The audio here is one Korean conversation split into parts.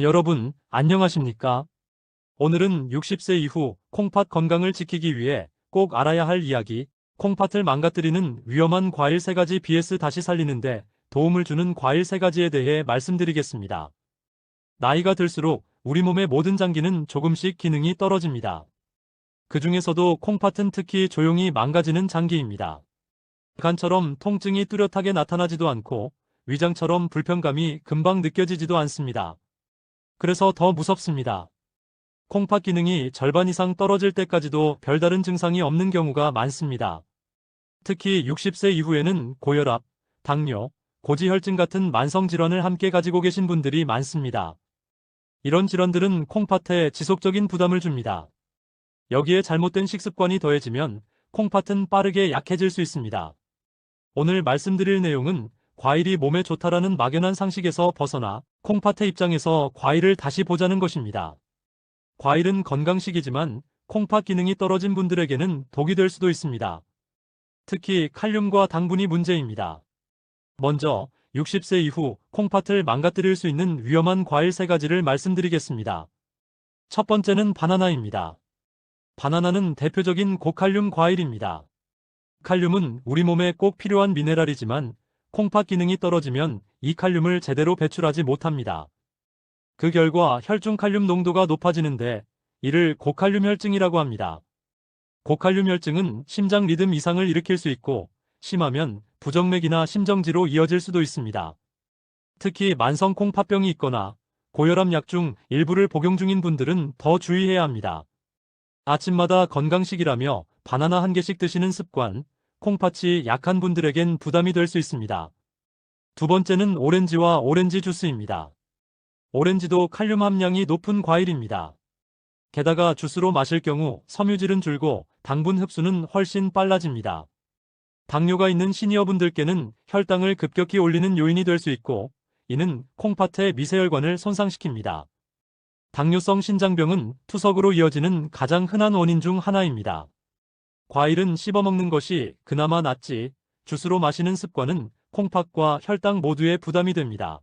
여러분, 안녕하십니까? 오늘은 60세 이후 콩팥 건강을 지키기 위해 꼭 알아야 할 이야기, 콩팥을 망가뜨리는 위험한 과일 3가지 vs 다시 살리는데 도움을 주는 과일 3가지에 대해 말씀드리겠습니다. 나이가 들수록 우리 몸의 모든 장기는 조금씩 기능이 떨어집니다. 그 중에서도 콩팥은 특히 조용히 망가지는 장기입니다. 간처럼 통증이 뚜렷하게 나타나지도 않고 위장처럼 불편감이 금방 느껴지지도 않습니다. 그래서 더 무섭습니다. 콩팥 기능이 절반 이상 떨어질 때까지도 별다른 증상이 없는 경우가 많습니다. 특히 60세 이후에는 고혈압, 당뇨, 고지혈증 같은 만성 질환을 함께 가지고 계신 분들이 많습니다. 이런 질환들은 콩팥에 지속적인 부담을 줍니다. 여기에 잘못된 식습관이 더해지면 콩팥은 빠르게 약해질 수 있습니다. 오늘 말씀드릴 내용은 과일이 몸에 좋다라는 막연한 상식에서 벗어나 콩팥의 입장에서 과일을 다시 보자는 것입니다. 과일은 건강식이지만 콩팥 기능이 떨어진 분들에게는 독이 될 수도 있습니다. 특히 칼륨과 당분이 문제입니다. 먼저 60세 이후 콩팥을 망가뜨릴 수 있는 위험한 과일 3가지를 말씀드리겠습니다. 첫 번째는 바나나입니다. 바나나는 대표적인 고칼륨 과일입니다. 칼륨은 우리 몸에 꼭 필요한 미네랄이지만 콩팥 기능이 떨어지면 이 칼륨을 제대로 배출하지 못합니다. 그 결과 혈중 칼륨 농도가 높아지는데 이를 고칼륨 혈증이라고 합니다. 고칼륨 혈증은 심장 리듬 이상을 일으킬 수 있고 심하면 부정맥이나 심정지로 이어질 수도 있습니다. 특히 만성 콩팥병이 있거나 고혈압 약 중 일부를 복용 중인 분들은 더 주의해야 합니다. 아침마다 건강식이라며 바나나 1개씩 드시는 습관, 콩팥이 약한 분들에겐 부담이 될 수 있습니다. 두 번째는 오렌지와 오렌지 주스입니다. 오렌지도 칼륨 함량이 높은 과일입니다. 게다가 주스로 마실 경우 섬유질은 줄고 당분 흡수는 훨씬 빨라집니다. 당뇨가 있는 시니어분들께는 혈당을 급격히 올리는 요인이 될 수 있고 이는 콩팥의 미세혈관을 손상시킵니다. 당뇨성 신장병은 투석으로 이어지는 가장 흔한 원인 중 하나입니다. 과일은 씹어먹는 것이 그나마 낫지 주스로 마시는 습관은 콩팥과 혈당 모두에 부담이 됩니다.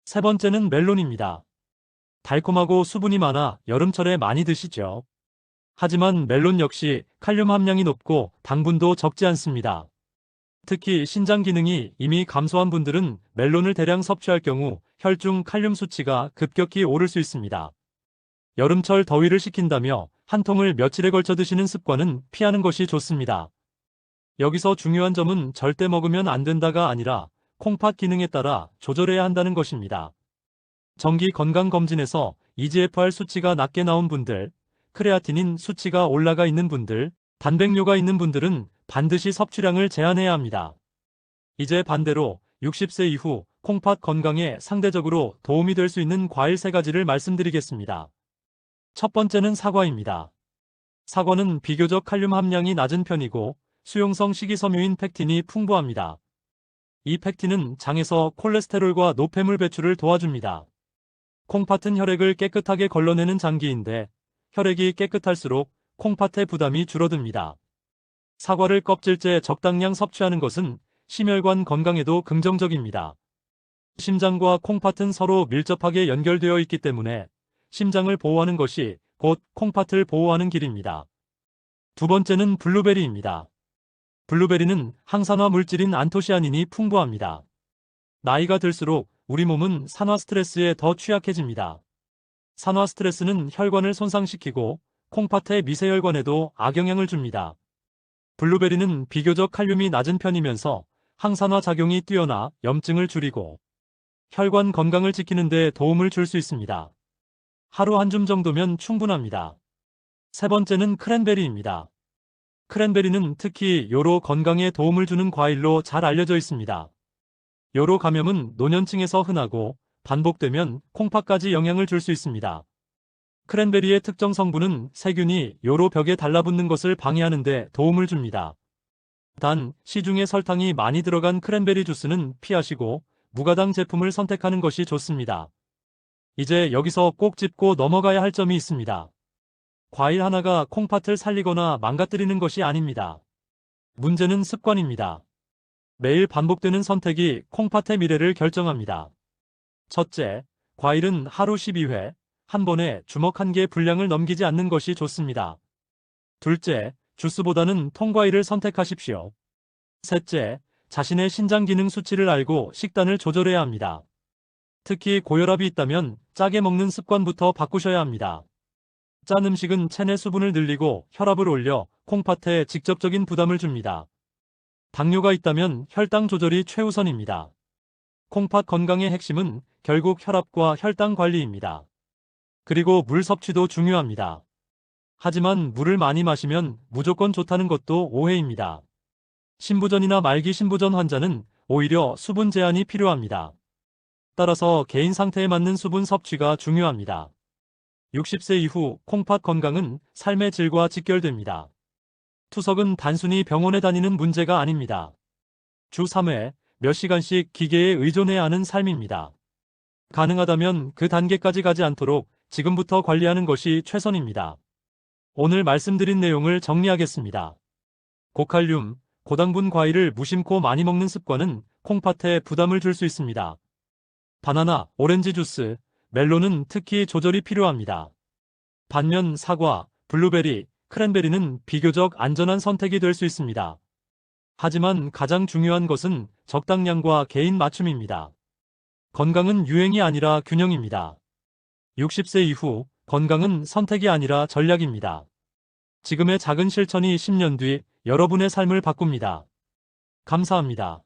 세 번째는 멜론입니다. 달콤하고 수분이 많아 여름철에 많이 드시죠. 하지만 멜론 역시 칼륨 함량이 높고 당분도 적지 않습니다. 특히 신장 기능이 이미 감소한 분들은 멜론을 대량 섭취할 경우 혈중 칼륨 수치가 급격히 오를 수 있습니다. 여름철 더위를 식힌다며 한 통을 며칠에 걸쳐 드시는 습관은 피하는 것이 좋습니다. 여기서 중요한 점은 절대 먹으면 안 된다가 아니라 콩팥 기능에 따라 조절해야 한다는 것입니다. 정기 건강검진에서 EGFR 수치가 낮게 나온 분들, 크레아티닌 수치가 올라가 있는 분들, 단백뇨가 있는 분들은 반드시 섭취량을 제한해야 합니다. 이제 반대로 60세 이후 콩팥 건강에 상대적으로 도움이 될 수 있는 과일 3가지를 말씀드리겠습니다. 첫 번째는 사과입니다. 사과는 비교적 칼륨 함량이 낮은 편이고 수용성 식이섬유인 팩틴이 풍부합니다. 이 팩틴은 장에서 콜레스테롤과 노폐물 배출을 도와줍니다. 콩팥은 혈액을 깨끗하게 걸러내는 장기인데 혈액이 깨끗할수록 콩팥의 부담이 줄어듭니다. 사과를 껍질째 적당량 섭취하는 것은 심혈관 건강에도 긍정적입니다. 심장과 콩팥은 서로 밀접하게 연결되어 있기 때문에 심장을 보호하는 것이 곧 콩팥을 보호하는 길입니다. 두 번째는 블루베리입니다. 블루베리는 항산화 물질인 안토시아닌이 풍부합니다. 나이가 들수록 우리 몸은 산화 스트레스에 더 취약해집니다. 산화 스트레스는 혈관을 손상시키고 콩팥의 미세혈관에도 악영향을 줍니다. 블루베리는 비교적 칼륨이 낮은 편이면서 항산화 작용이 뛰어나 염증을 줄이고 혈관 건강을 지키는 데 도움을 줄 수 있습니다. 하루 한 줌 정도면 충분합니다. 세 번째는 크랜베리입니다. 크랜베리는 특히 요로 건강에 도움을 주는 과일로 잘 알려져 있습니다. 요로 감염은 노년층에서 흔하고 반복되면 콩팥까지 영향을 줄 수 있습니다. 크랜베리의 특정 성분은 세균이 요로 벽에 달라붙는 것을 방해하는 데 도움을 줍니다. 단, 시중에 설탕이 많이 들어간 크랜베리 주스는 피하시고 무가당 제품을 선택하는 것이 좋습니다. 이제 여기서 꼭 짚고 넘어가야 할 점이 있습니다. 과일 하나가 콩팥을 살리거나 망가뜨리는 것이 아닙니다. 문제는 습관입니다. 매일 반복되는 선택이 콩팥의 미래를 결정합니다. 첫째, 과일은 하루 12회, 한 번에 주먹 한 개 분량을 넘기지 않는 것이 좋습니다. 둘째, 주스보다는 통과일을 선택하십시오. 셋째, 자신의 신장 기능 수치를 알고 식단을 조절해야 합니다. 특히 고혈압이 있다면 짜게 먹는 습관부터 바꾸셔야 합니다. 짠 음식은 체내 수분을 늘리고 혈압을 올려 콩팥에 직접적인 부담을 줍니다. 당뇨가 있다면 혈당 조절이 최우선입니다. 콩팥 건강의 핵심은 결국 혈압과 혈당 관리입니다. 그리고 물 섭취도 중요합니다. 하지만 물을 많이 마시면 무조건 좋다는 것도 오해입니다. 신부전이나 말기 신부전 환자는 오히려 수분 제한이 필요합니다. 따라서 개인 상태에 맞는 수분 섭취가 중요합니다. 60세 이후 콩팥 건강은 삶의 질과 직결됩니다. 투석은 단순히 병원에 다니는 문제가 아닙니다. 주 3회 몇 시간씩 기계에 의존해야 하는 삶입니다. 가능하다면 그 단계까지 가지 않도록 지금부터 관리하는 것이 최선입니다. 오늘 말씀드린 내용을 정리하겠습니다. 고칼륨, 고당분 과일을 무심코 많이 먹는 습관은 콩팥에 부담을 줄 수 있습니다. 바나나, 오렌지 주스, 멜론은 특히 조절이 필요합니다. 반면 사과, 블루베리, 크랜베리는 비교적 안전한 선택이 될 수 있습니다. 하지만 가장 중요한 것은 적당량과 개인 맞춤입니다. 건강은 유행이 아니라 균형입니다. 60세 이후 건강은 선택이 아니라 전략입니다. 지금의 작은 실천이 10년 뒤 여러분의 삶을 바꿉니다. 감사합니다.